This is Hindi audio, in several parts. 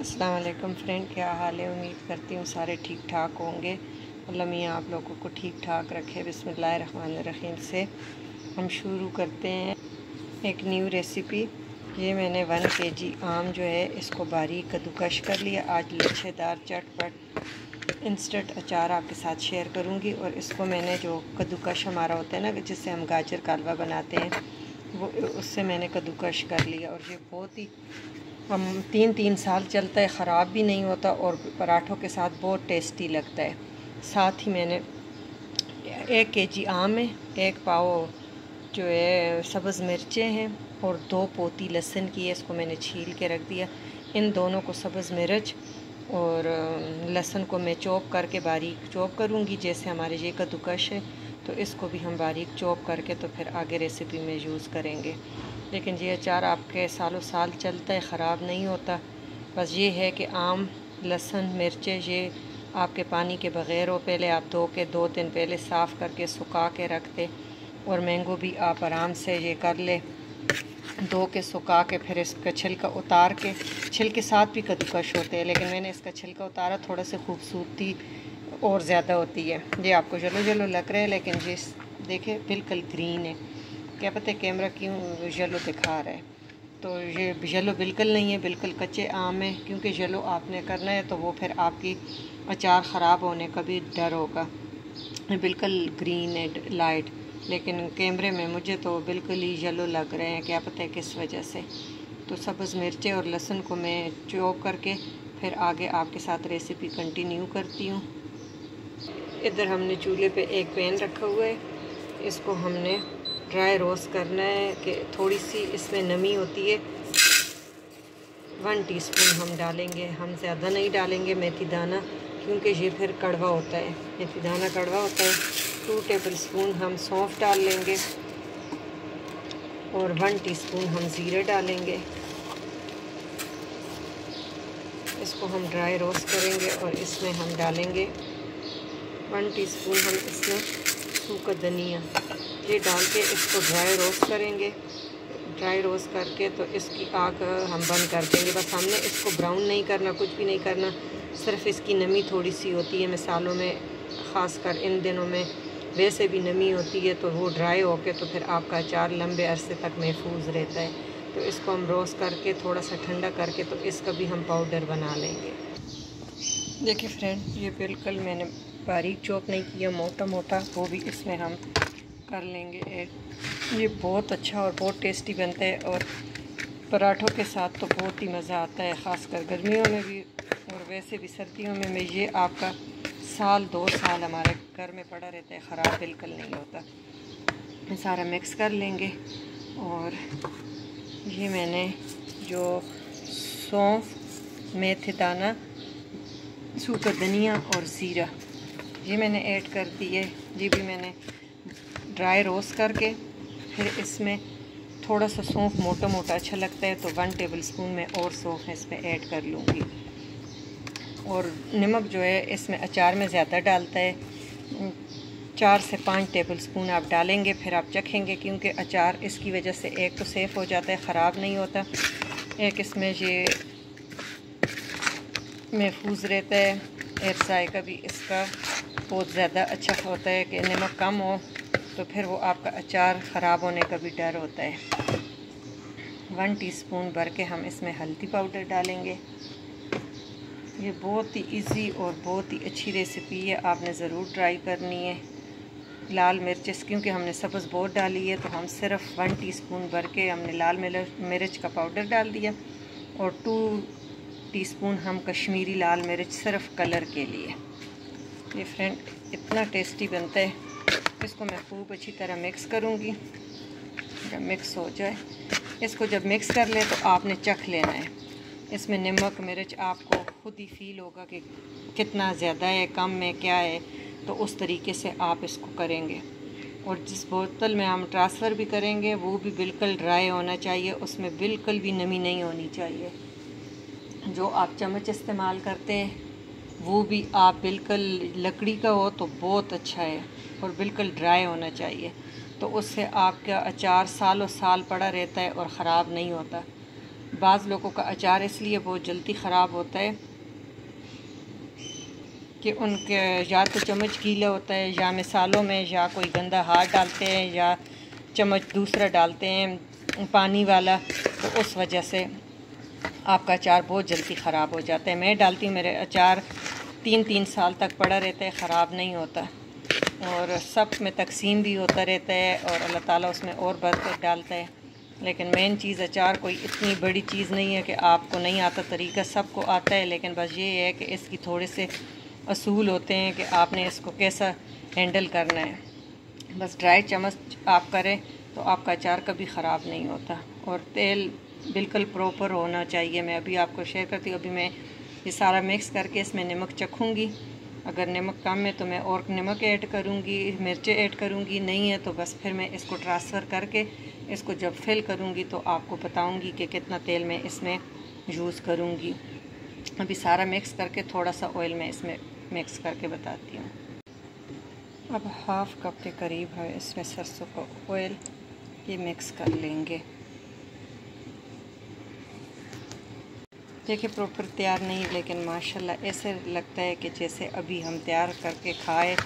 अस्सलाम वालेकुम फ्रेंड, क्या हाल है। उम्मीद करती हूँ सारे ठीक ठाक होंगे। अल्लाह मियाँ आप लोगों को ठीक ठाक रखे। बिस्मिल्लाहिर्रहमानिर्रहीम से हम शुरू करते हैं एक न्यू रेसिपी। ये मैंने 1 kg आम जो है इसको बारीक कद्दूकश कर लिया। आज लच्छेदार चटपट इंस्टेंट अचार आपके साथ शेयर करूँगी। और इसको मैंने जो कद्दूकश हमारा होता है ना, जिससे हम गाजर का हलवा बनाते हैं, वो उससे मैंने कद्दूकश कर लिया। और ये बहुत ही 3 साल चलता है, ख़राब भी नहीं होता और पराठों के साथ बहुत टेस्टी लगता है। साथ ही मैंने 1 kg आम है, 1 पाव जो है सब्ज़ मिर्चें हैं और 2 पोती लहसुन की है। इसको मैंने छील के रख दिया। इन दोनों को सब्ज़ मिर्च और लहसुन को मैं चॉप करके बारीक चॉप करूँगी। जैसे हमारे ये कद्दूकश है तो इसको भी हम बारीक चॉप करके तो फिर आगे रेसिपी में यूज़ करेंगे। लेकिन ये अचार आपके सालों साल चलता है, ख़राब नहीं होता। बस ये है कि आम, लहसुन, मिर्चें ये आपके पानी के बग़ैर हो। पहले आप धो के 2 दिन पहले साफ़ करके सुखा के रख दे। और मैंगो भी आप आराम से ये कर ले, धो के सुखा के फिर इसका छिलका उतार के। छिलके साथ भी कद्दूकश होते हैं, लेकिन मैंने इसका छिलका उतारा, थोड़ा सा खूबसूरती और ज़्यादा होती है। ये आपको जलो जलो लग रहा है, लेकिन ये देखे बिल्कुल ग्रीन है। क्या पता है कैमरा क्यों येलो दिखा रहा है। तो ये येलो बिल्कुल नहीं है, बिल्कुल कच्चे आम है। क्योंकि येलो आपने करना है तो वो फिर आपकी अचार ख़राब होने का भी डर होगा। बिल्कुल ग्रीन है लाइट, लेकिन कैमरे में मुझे तो बिल्कुल ही येलो लग रहे हैं। क्या पता है किस वजह से। तो सब्ज़ मिर्चें और लहसुन को मैं चॉप करके फिर आगे आपके साथ रेसिपी कंटिन्यू करती हूँ। इधर हमने चूल्हे पे एक पैन रखा हुआ है। इसको हमने ड्राई रोस्ट करना है कि थोड़ी सी इसमें नमी होती है। 1 टीस्पून हम डालेंगे, हम ज़्यादा नहीं डालेंगे मेथी दाना, क्योंकि ये फिर कड़वा होता है। मेथी दाना कड़वा होता है। 2 टेबलस्पून हम सौंफ डाल लेंगे और 1 टीस्पून हम ज़ीरा डालेंगे। इसको हम ड्राई रोस्ट करेंगे और इसमें हम डालेंगे 1 टीस्पून हम इसमें सूखा धनिया, ये डाल के इसको ड्राई रोस्ट करेंगे। ड्राई रोस्ट करके तो इसकी आग हम बंद कर देंगे। बस हमने इसको ब्राउन नहीं करना, कुछ भी नहीं करना, सिर्फ इसकी नमी थोड़ी सी होती है। मिसालों में ख़ासकर इन दिनों में वैसे भी नमी होती है, तो वो ड्राई होके तो फिर आपका अचार लंबे अरसे तक महफूज रहता है। तो इसको हम रोस्ट करके थोड़ा सा ठंडा करके तो इसका भी हम पाउडर बना लेंगे। देखिए फ्रेंड, ये बिल्कुल मैंने बारीक चॉप नहीं किया, मोटा मोटा, वो भी इसमें हम कर लेंगे ऐड। ये बहुत अच्छा और बहुत टेस्टी बनता है और पराठों के साथ तो बहुत ही मज़ा आता है, ख़ासकर गर्मियों में भी और वैसे भी सर्दियों में। ये आपका 1-2 साल हमारे घर में पड़ा रहता है, ख़राब बिल्कुल नहीं होता। सारा मिक्स कर लेंगे। और ये मैंने जो सौंफ, मेथी दाना, सूखा धनिया और ज़ीरा ये मैंने ऐड कर दिए। ये भी मैंने ड्राई रोस्ट करके फिर इसमें थोड़ा सा सौंफ मोटा मोटा अच्छा लगता है तो 1 टेबलस्पून में और सौंफ इसमें ऐड कर लूँगी। और नमक जो है इसमें अचार में ज़्यादा डालता है, 4 से 5 टेबलस्पून आप डालेंगे, फिर आप चखेंगे। क्योंकि अचार इसकी वजह से एक तो सेफ़ हो जाता है, ख़राब नहीं होता, एक इसमें ये महफूज रहता है। एयर जायका भी इसका बहुत ज़्यादा अच्छा होता है कि नमक कम हो तो फिर वो आपका अचार ख़राब होने का भी डर होता है। 1 टीस्पून भर के हम इसमें हल्दी पाउडर डालेंगे। ये बहुत ही इजी और बहुत ही अच्छी रेसिपी है, आपने ज़रूर ट्राई करनी है। लाल मिर्च, क्योंकि हमने सब्ज़ बहुत डाली है तो हम सिर्फ 1 टीस्पून भर के हमने लाल मिर्च का पाउडर डाल दिया और 2 टीस्पून हम कश्मीरी लाल मिर्च सिर्फ कलर के लिए। ये फ्रेंड इतना टेस्टी बनता है। इसको मैं खूब अच्छी तरह मिक्स करूँगी। जब मिक्स हो जाए, इसको जब मिक्स कर ले तो आपने चख लेना है। इसमें नमक मिर्च आपको खुद ही फील होगा कि कितना ज़्यादा है, कम है, क्या है। तो उस तरीके से आप इसको करेंगे। और जिस बोतल में हम ट्रांसफ़र भी करेंगे वो भी बिल्कुल ड्राई होना चाहिए, उसमें बिल्कुल भी नमी नहीं होनी चाहिए। जो आप चम्मच इस्तेमाल करते हैं वो भी आप बिल्कुल लकड़ी का हो तो बहुत अच्छा है और बिल्कुल ड्राई होना चाहिए। तो उससे आपका अचार सालों साल पड़ा रहता है और ख़राब नहीं होता। बाज़ लोगों का अचार इसलिए बहुत जल्दी ख़राब होता है कि उनके या तो चम्मच गीला होता है, या मिसालों में या कोई गंदा हाथ डालते हैं, या चम्मच दूसरा डालते हैं पानी वाला, तो उस वजह से आपका अचार बहुत जल्दी ख़राब हो जाता है। मैं डालती हूँ, मेरे अचार 3-3 साल तक पड़ा रहता है, ख़राब नहीं होता, और सब में तकसीम भी होता रहता है, और अल्लाह ताला उसमें और बरकत डालता है। लेकिन मेन चीज़ अचार कोई इतनी बड़ी चीज़ नहीं है कि आपको नहीं आता, तरीका सबको आता है, लेकिन बस ये है कि इसकी थोड़े से असूल होते हैं कि आपने इसको कैसा हैंडल करना है। बस ड्राई चम्मच आप करें तो आपका अचार कभी ख़राब नहीं होता, और तेल बिल्कुल प्रॉपर होना चाहिए। मैं अभी आपको शेयर करती हूँ। अभी मैं ये सारा मिक्स करके इसमें नमक चखूँगी। अगर नमक कम है तो मैं और नमक ऐड करूँगी, मिर्चें ऐड करूँगी, नहीं है तो बस फिर मैं इसको ट्रांसफ़र करके इसको जब फिल करूँगी तो आपको बताऊँगी कि कितना तेल मैं इसमें यूज़ करूँगी। अभी सारा मिक्स करके थोड़ा सा ऑयल मैं इसमें मिक्स करके बताती हूँ। अब हाफ़ कप के करीब है इसमें सरसों का ऑयल, ये मिक्स कर लेंगे। देखिए प्रॉपर तैयार नहीं, लेकिन माशाल्लाह ऐसे लगता है कि जैसे अभी हम तैयार करके खाए।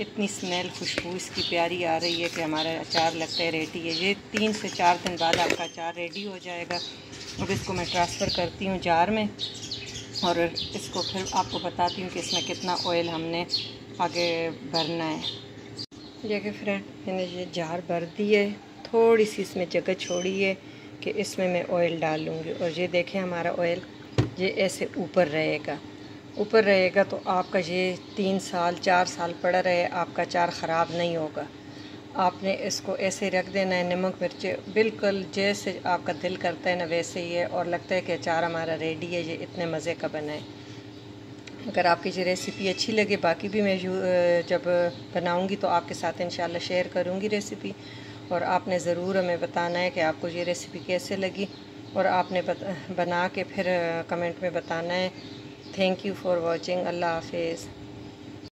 इतनी स्मेल, खुशबू इसकी प्यारी आ रही है कि हमारा अचार लगता है रेडी है। ये 3 से 4 दिन बाद आपका अचार रेडी हो जाएगा। अब इसको मैं ट्रांसफ़र करती हूँ जार में, और इसको फिर आपको बताती हूँ कि इसमें कितना ऑयल हमने आगे भरना है। देखिए फ्रेंड, मैंने ये जार भर दी है, थोड़ी सी इसमें जगह छोड़ी है कि इसमें मैं ऑयल डाल लूँगी। और ये देखें हमारा ऑयल ये ऐसे ऊपर रहेगा तो आपका ये 3 साल 4 साल पड़ा रहे, आपका अचार ख़राब नहीं होगा। आपने इसको ऐसे रख देना है, नमक मिर्च बिल्कुल जैसे आपका दिल करता है ना वैसे ही है, और लगता है कि अचार हमारा रेडी है। ये इतने मज़े का बना है। अगर आपकी ये रेसिपी अच्छी लगे, बाकी भी मैं जब बनाऊंगी तो आपके साथ इंशाल्लाह शेयर करूंगी रेसिपी, और आपने ज़रूर हमें बताना है कि आपको ये रेसिपी कैसे लगी, और आपने बना के फिर कमेंट में बताना है। Thank you for watching. अल्लाह हाफिज़।